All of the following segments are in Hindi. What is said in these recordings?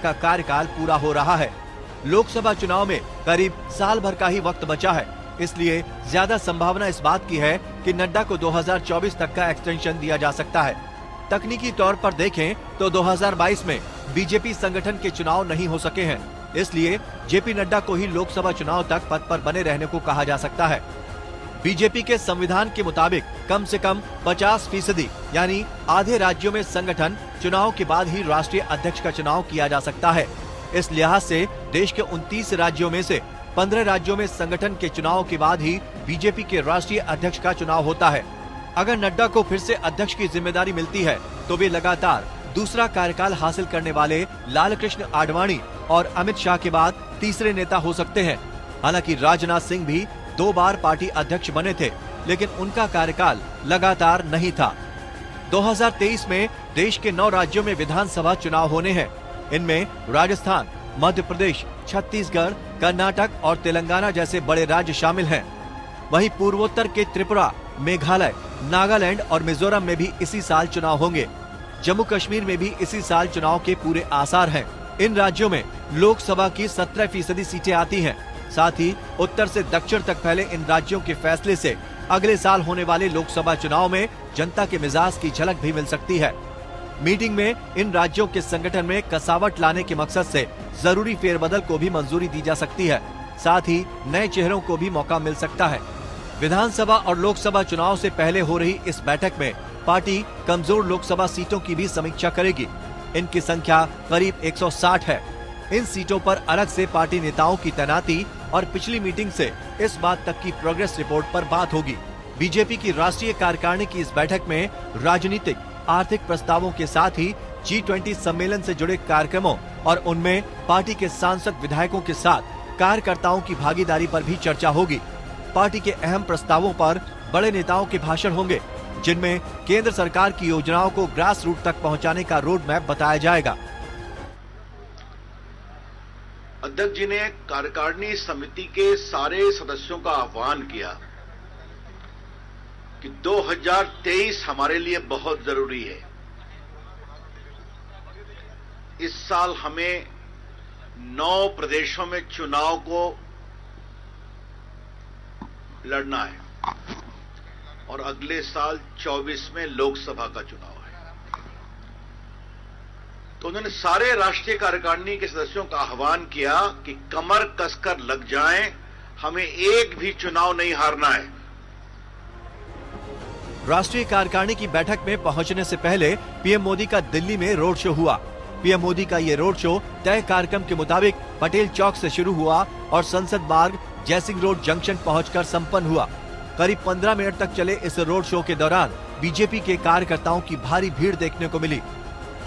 का कार्यकाल पूरा हो रहा है। लोकसभा चुनाव में करीब साल भर का ही वक्त बचा है, इसलिए ज्यादा संभावना इस बात की है कि नड्डा को 2024 तक का एक्सटेंशन दिया जा सकता है। तकनीकी तौर पर देखें तो 2022 में बीजेपी संगठन के चुनाव नहीं हो सके हैं, इसलिए जेपी नड्डा को ही लोकसभा चुनाव तक पद पर बने रहने को कहा जा सकता है। बीजेपी के संविधान के मुताबिक कम से कम 50% यानी आधे राज्यों में संगठन चुनाव के बाद ही राष्ट्रीय अध्यक्ष का चुनाव किया जा सकता है। इस लिहाज से देश के 29 राज्यों में से 15 राज्यों में संगठन के चुनाव के बाद ही बीजेपी के राष्ट्रीय अध्यक्ष का चुनाव होता है। अगर नड्डा को फिर से अध्यक्ष की जिम्मेदारी मिलती है तो वे लगातार दूसरा कार्यकाल हासिल करने वाले लालकृष्ण आडवाणी और अमित शाह के बाद तीसरे नेता हो सकते हैं। हालांकि राजनाथ सिंह भी 2 बार पार्टी अध्यक्ष बने थे, लेकिन उनका कार्यकाल लगातार नहीं था। 2023 में देश के 9 राज्यों में विधानसभा चुनाव होने हैं। इनमें राजस्थान, मध्य प्रदेश, छत्तीसगढ़, कर्नाटक और तेलंगाना जैसे बड़े राज्य शामिल हैं। वहीं पूर्वोत्तर के त्रिपुरा, मेघालय, नागालैंड और मिजोरम में भी इसी साल चुनाव होंगे। जम्मू कश्मीर में भी इसी साल चुनाव के पूरे आसार हैं। इन राज्यों में लोकसभा की 17% सीटें आती हैं। साथ ही उत्तर से दक्षिण तक फैले इन राज्यों के फैसले से अगले साल होने वाले लोकसभा चुनाव में जनता के मिजाज की झलक भी मिल सकती है। मीटिंग में इन राज्यों के संगठन में कसावट लाने के मकसद से जरूरी फेरबदल को भी मंजूरी दी जा सकती है। साथ ही नए चेहरों को भी मौका मिल सकता है। विधानसभा और लोकसभा चुनाव से पहले हो रही इस बैठक में पार्टी कमजोर लोकसभा सीटों की भी समीक्षा करेगी। इनकी संख्या करीब 160 है। इन सीटों पर अलग से पार्टी नेताओं की तैनाती और पिछली मीटिंग से इस बात तक की प्रोग्रेस रिपोर्ट पर बात होगी। बीजेपी की राष्ट्रीय कार्यकारिणी की इस बैठक में राजनीतिक, आर्थिक प्रस्तावों के साथ ही G20 सम्मेलन से जुड़े कार्यक्रमों और उनमें पार्टी के सांसद विधायकों के साथ कार्यकर्ताओं की भागीदारी पर भी चर्चा होगी। पार्टी के अहम प्रस्तावों पर बड़े नेताओं के भाषण होंगे, जिनमें केंद्र सरकार की योजनाओं को ग्रास रूट तक पहुंचाने का रोड मैप बताया जाएगा। अध्यक्ष जी ने कार्यकारिणी समिति के सारे सदस्यों का आह्वान किया कि 2023 हमारे लिए बहुत जरूरी है। इस साल हमें 9 प्रदेशों में चुनाव को लड़ना है और अगले साल 24 में लोकसभा का चुनाव है। तो उन्होंने सारे राष्ट्रीय कार्यकारिणी के सदस्यों का आह्वान किया कि कमर कसकर लग जाएं, हमें एक भी चुनाव नहीं हारना है। राष्ट्रीय कार्यकारिणी की बैठक में पहुंचने से पहले पीएम मोदी का दिल्ली में रोड शो हुआ। पीएम मोदी का ये रोड शो तय कार्यक्रम के मुताबिक पटेल चौक से शुरू हुआ और संसद मार्ग जयसिंह रोड जंक्शन पहुंचकर संपन्न हुआ। करीब 15 मिनट तक चले इस रोड शो के दौरान बीजेपी के कार्यकर्ताओं की भारी भीड़ देखने को मिली।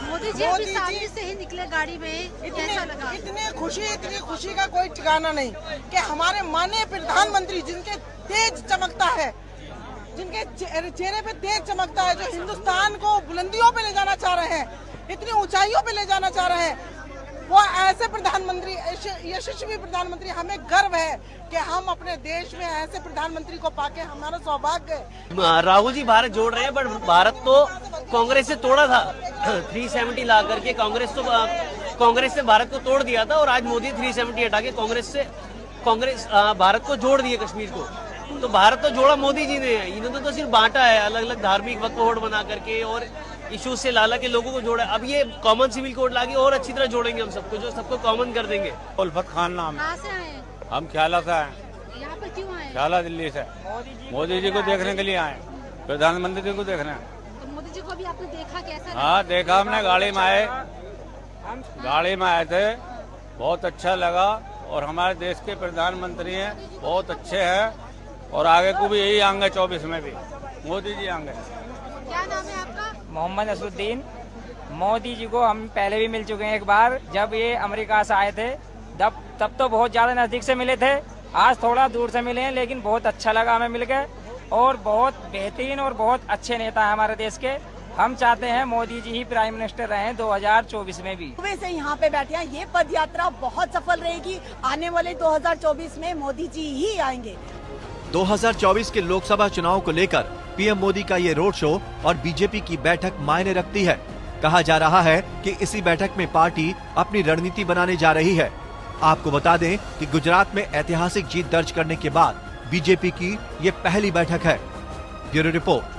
मोदी जी अभी सामने से ही निकले गाड़ी में, कैसा लगा? इतनी खुशी का कोई ठिकाना नहीं कि हमारे माननीय प्रधानमंत्री जिनके तेज चमकता है, जिनके चेहरे पे तेज चमकता है, जो हिंदुस्तान को बुलंदियों पे ले जाना चाह रहे हैं, इतनी ऊंचाइयों पे ले जाना चाह रहे हैं, वो ऐसे प्रधानमंत्री, यशस्वी प्रधानमंत्री, हमें गर्व है कि हम अपने देश में ऐसे प्रधानमंत्री को पाके हमारा सौभाग्य है। राहुल जी भारत जोड़ रहे हैं, बट भारत तो कांग्रेस से तोड़ा था 370 ला करके। कांग्रेस से भारत को तोड़ दिया था और आज मोदी 370 हटा के कांग्रेस भारत को जोड़ दिए कश्मीर को। तो भारत तो जोड़ा मोदी जी ने, इन्होंने तो सिर्फ बांटा है, अलग अलग धार्मिक वक्फ बोर्ड बना करके और इश्यूज से लाला के लोगों को जोड़ा। अब ये कॉमन सिविल कोड लाके और अच्छी तरह जोड़ेंगे हम सबको, जो सबको कॉमन कर देंगे। उल्फत खान नाम है। कहाँ से आए? हम ख्याला से आए। यहाँ पर क्यों आए? ख्याला दिल्ली से। मोदी जी को देखने के लिए आए, प्रधानमंत्री जी को देखने। तो मोदी जी को भी आपने देखा, कैसा लगा? हाँ देखा, हमने गाड़ी में आए थे, बहुत अच्छा लगा। और हमारे देश के प्रधानमंत्री हैं, बहुत अच्छे हैं और आगे को भी यही आएंगे, 24 में भी मोदी जी आएंगे। क्या नाम है आपका? मोहम्मद असुद्दीन। मोदी जी को हम पहले भी मिल चुके हैं एक बार, जब ये अमेरिका से आए थे तब तो बहुत ज्यादा नजदीक से मिले थे। आज थोड़ा दूर से मिले हैं, लेकिन बहुत अच्छा लगा हमें मिलकर और बहुत बेहतरीन और बहुत अच्छे नेता हैं हमारे देश के। हम चाहते हैं मोदी जी ही प्राइम मिनिस्टर रहें 2024 में भी। सुबह से यहाँ पे बैठे हैं, ये पद यात्रा बहुत सफल रहेगी। आने वाले 2024 में मोदी जी ही आएंगे। 2024 के लोकसभा चुनाव को लेकर पीएम मोदी का ये रोड शो और बीजेपी की बैठक मायने रखती है। कहा जा रहा है कि इसी बैठक में पार्टी अपनी रणनीति बनाने जा रही है। आपको बता दें कि गुजरात में ऐतिहासिक जीत दर्ज करने के बाद बीजेपी की ये पहली बैठक है। Bureau report.